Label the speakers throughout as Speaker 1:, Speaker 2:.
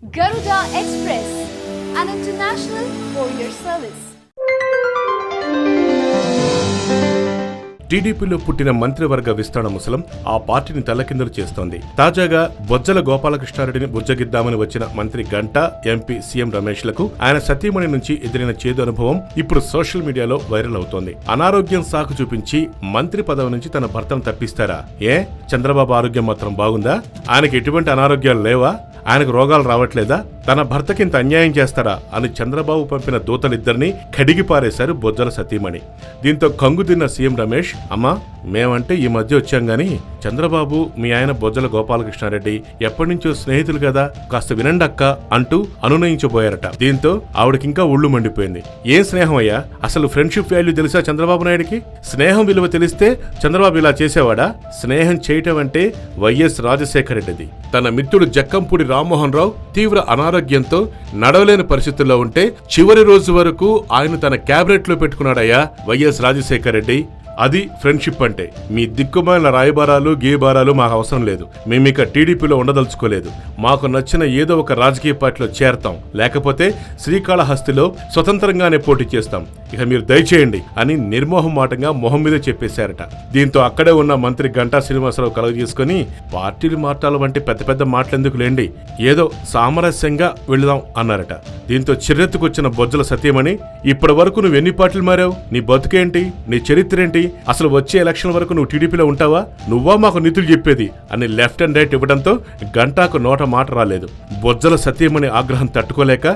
Speaker 1: Garuda Express, an international courier service.
Speaker 2: టీడీపీలో పుట్టిన మంత్రివర్గ విస్తరణ ముసలం ఆ పార్టీని తల్లకిందులు చేస్తోంది. తాజాగా బొజ్జల గోపాలకృష్ణారెడ్డిని బుజ్జగిద్దామని వచ్చిన మంత్రి గంటా, ఎంపీ సీఎం రమేష్లకు ఆయన సతీమణి నుంచి ఎదురైన చేదు అనుభవం ఇప్పుడు సోషల్ మీడియాలో వైరల్ అవుతోంది. అనారోగ్యం సాకు చూపించి మంత్రి పదవి నుంచి తన భర్తను తప్పిస్తారా? చంద్రబాబు ఆరోగ్యం మాత్రం బాగుందా? ఆయనకి ఎటువంటి అనారోగ్యాలు లేవా? ఆయనకు రోగాలు రావట్లేదా? తన భర్తకి ఇంత అన్యాయం చేస్తారా అని చంద్రబాబు పంపిన దూతలిద్దరినీ కడిగి పారేశారు బొజ్జల సతీమణి. దీంతో కంగుతిన్న సీఎం రమేష్, అమ్మా మేమంటే ఈ మధ్య వచ్చాం గాని చంద్రబాబు మీ ఆయన బొజ్జల గోపాలకృష్ణారెడ్డి ఎప్పటి నుంచో స్నేహితులు కదా, కాస్త వినండక్క అంటూ అనునయించబోయారట. దీంతో ఆవిడకింకా ఒళ్ళు మండిపోయింది. ఏం స్నేహం అయ్యా? అసలు ఫ్రెండ్షిప్ వాల్యూ తెలుసా చంద్రబాబు నాయుడికి? స్నేహం విలువ తెలిస్తే చంద్రబాబు ఇలా చేసేవాడా? స్నేహం చేయటం అంటే వైఎస్ రాజశేఖర రెడ్డిది. తన మిత్రుడు జక్కంపూడి రామ్మోహన్ రావు తీవ్ర అనారోగ్యంతో నడవలేని పరిస్థితుల్లో ఉంటే చివరి రోజు వరకు ఆయన తన క్యాబినెట్ లో పెట్టుకున్నాడయ్యా వైఎస్ రాజశేఖర రెడ్డి. అది ఫ్రెండ్షిప్ అంటే. మీ దిక్కుమాలిన రాయబారాలు గీయబారాలు మాకు అవసరం లేదు. మేమిక టీడీపీలో ఉండదలుచుకోలేదు. మాకు నచ్చిన ఏదో ఒక రాజకీయ పార్టీలో చేరతాం, లేకపోతే శ్రీకాళహస్తిలో స్వతంత్రంగానే పోటీ చేస్తాం. ఇక మీరు దయచేయండి అని నిర్మోహమాటంగా మొహం మీద చెప్పేశారట. దీంతో అక్కడే ఉన్న మంత్రి గంటా శ్రీనివాసరావు కలగజేసుకుని పార్టీలు మార్టాల వంటి పెద్ద పెద్ద మాటలెందుకు లేండి, ఏదో సామరస్యంగా వెళదాం అన్నారట. దీంతో చిర్రెత్తుకొచ్చిన బొజ్జల సత్యమని, ఇప్పటి వరకు నువ్వు ఎన్ని పార్టీలు మారావు? నీ బతుకేంటి? నీ చరిత్ర ఏంటి? అసలు వచ్చే ఎలక్షన్ వరకు నువ్వు టీడీపీలో ఉంటావా? నువ్వా మాకు నీతులు చెప్పేది అని లెఫ్ట్ అండ్ రైట్ ఇవ్వడంతో గంటాకు నోట మాట రాలేదు. బొజ్జల సత్యమని ఆగ్రహం తట్టుకోలేక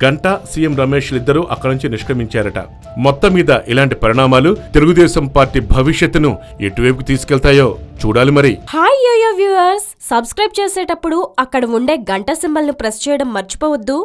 Speaker 2: గంటా, సీఎం రమేష్ ఇద్దరూ అక్కడి నుంచి నిష్క్రమించారట. మొత్తం మీద ఇలాంటి పరిణామాలు తెలుగుదేశం పార్టీ భవిష్యత్తును ఎటువైపు తీసుకెళ్తాయో చూడాలి మరి.
Speaker 3: హాయ్ యోయో వ్యూవర్స్, సబ్స్క్రైబ్ చేసేటప్పుడు అక్కడ ఉండే గంట సింబల్ ను ప్రెస్ చేయడం మర్చిపోవద్దు.